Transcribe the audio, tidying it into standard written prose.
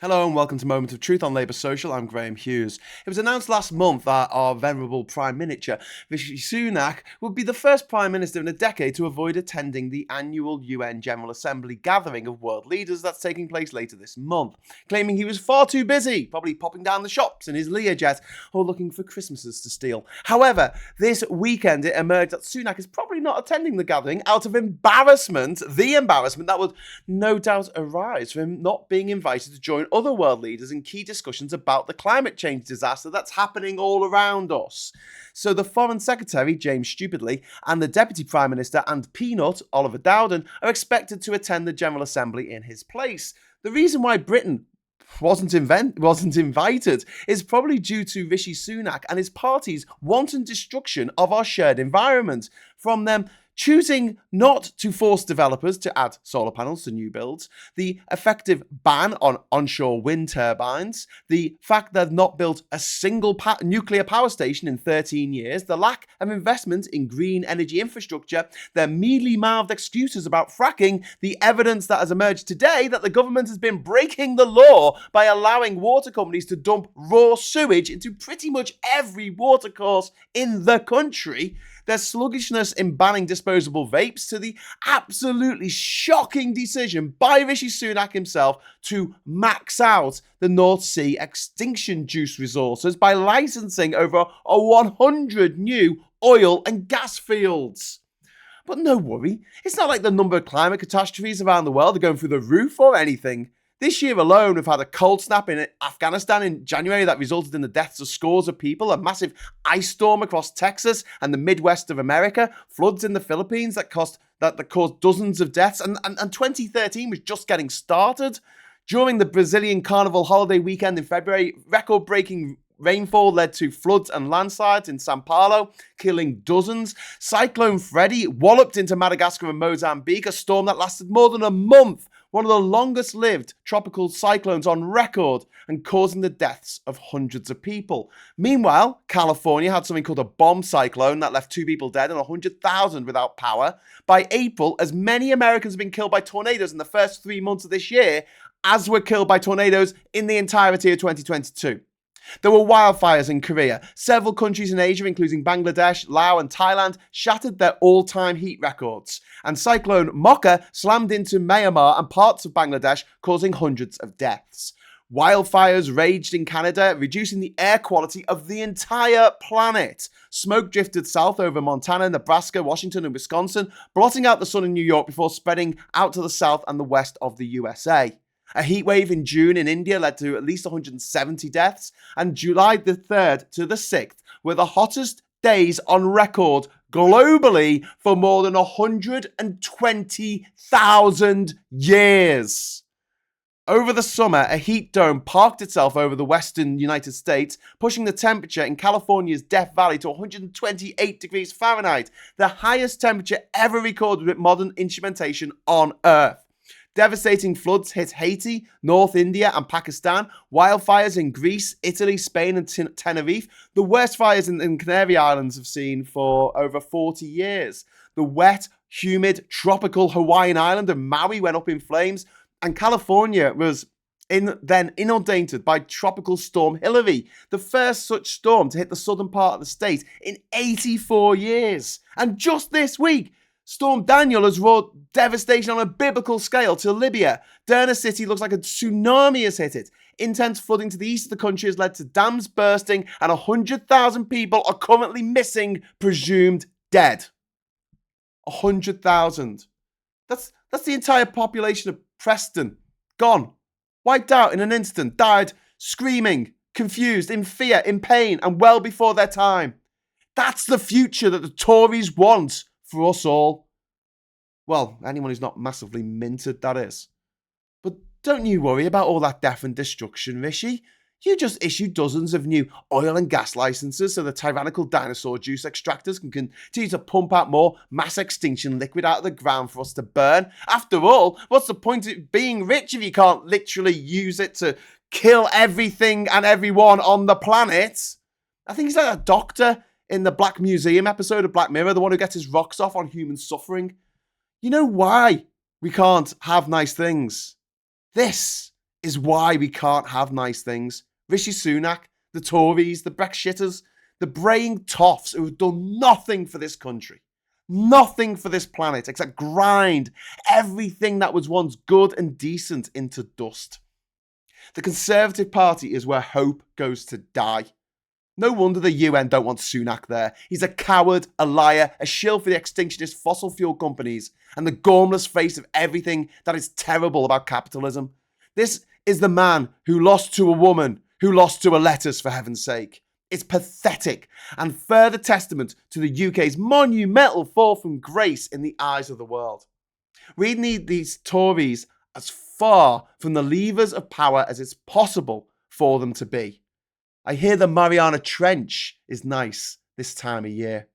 Hello and welcome to Moment of Truth on Labour Social. I'm Graham Hughes. It was announced last month that our venerable Prime Minister, Rishi Sunak, would be the first Prime Minister in a decade to avoid attending the annual UN General Assembly gathering of world leaders that's taking place later this month, claiming he was far too busy, probably popping down the shops in his Learjet or looking for Christmases to steal. However, this weekend it emerged that Sunak is probably not attending the gathering out of embarrassment, the embarrassment that would no doubt arise from him not being invited to join other world leaders in key discussions about the climate change disaster that's happening all around us. So the Foreign Secretary, James Stupidly, and the Deputy Prime Minister and Peanut, Oliver Dowden, are expected to attend the General Assembly in his place. The reason why Britain wasn't invited is probably due to Rishi Sunak and his party's wanton destruction of our shared environment, from them choosing not to force developers to add solar panels to new builds, the effective ban on onshore wind turbines, the fact they've not built a single nuclear power station in 13 years, the lack of investment in green energy infrastructure, their mealy-mouthed excuses about fracking, the evidence that has emerged today that the government has been breaking the law by allowing water companies to dump raw sewage into pretty much every watercourse in the country, their sluggishness in banning disposable vapes, to the absolutely shocking decision by Rishi Sunak himself to max out the North Sea extinction juice resources by licensing over 100 new oil and gas fields. But no worry, it's not like the number of climate catastrophes around the world are going through the roof or anything. This year alone, we've had a cold snap in Afghanistan in January that resulted in the deaths of scores of people, a massive ice storm across Texas and the Midwest of America, floods in the Philippines that caused dozens of deaths, and 2013 was just getting started. During the Brazilian Carnival holiday weekend in February, record-breaking rainfall led to floods and landslides in Sao Paulo, killing dozens. Cyclone Freddy walloped into Madagascar and Mozambique, a storm that lasted more than a month, one of the longest-lived tropical cyclones on record, and causing the deaths of hundreds of people. Meanwhile, California had something called a bomb cyclone that left 2 people dead and 100,000 without power. By April, as many Americans have been killed by tornadoes in the first 3 months of this year as were killed by tornadoes in the entirety of 2022. There were wildfires in Korea. Several countries in Asia, including Bangladesh, Laos and Thailand, shattered their all-time heat records. And Cyclone Mocha slammed into Myanmar and parts of Bangladesh, causing hundreds of deaths. Wildfires raged in Canada, reducing the air quality of the entire planet. Smoke drifted south over Montana, Nebraska, Washington and Wisconsin, blotting out the sun in New York before spreading out to the south and the west of the USA. A heatwave in June in India led to at least 170 deaths, and July the 3rd to the 6th were the hottest days on record globally for more than 120,000 years. Over the summer, a heat dome parked itself over the western United States, pushing the temperature in California's Death Valley to 128 degrees Fahrenheit, the highest temperature ever recorded with modern instrumentation on Earth. Devastating floods hit Haiti, North India and Pakistan, wildfires in Greece, Italy, Spain and Tenerife, the worst fires in Canary Islands have seen for over 40 years. The wet, humid, tropical Hawaiian island of Maui went up in flames, and California was then inundated by Tropical Storm Hilary, the first such storm to hit the southern part of the state in 84 years. And just this week, Storm Daniel has wrought devastation on a biblical scale to Libya. Derna City looks like a tsunami has hit it. Intense flooding to the east of the country has led to dams bursting, and 100,000 people are currently missing, presumed dead. 100,000. That's the entire population of Preston. Gone. Wiped out in an instant. Died screaming, confused, in fear, in pain, and well before their time. That's the future that the Tories want for us all. Well, anyone who's not massively minted, that is. But don't you worry about all that death and destruction, Rishi. You just issued dozens of new oil and gas licenses so the tyrannical dinosaur juice extractors can continue to pump out more mass extinction liquid out of the ground for us to burn. After all, what's the point of being rich if you can't literally use it to kill everything and everyone on the planet? I think he's like a doctor in the Black Museum episode of Black Mirror, the one who gets his rocks off on human suffering. You know why we can't have nice things. This is why we can't have nice things. Rishi Sunak, the Tories, the Brexiters, the braying toffs who have done nothing for this country, nothing for this planet except grind everything that was once good and decent into dust. The Conservative Party is where hope goes to die. No wonder the UN don't want Sunak there. He's a coward, a liar, a shill for the extinctionist fossil fuel companies, and the gormless face of everything that is terrible about capitalism. This is the man who lost to a woman, who lost to a lettuce, for heaven's sake. It's pathetic and further testament to the UK's monumental fall from grace in the eyes of the world. We need these Tories as far from the levers of power as it's possible for them to be. I hear the Mariana Trench is nice this time of year.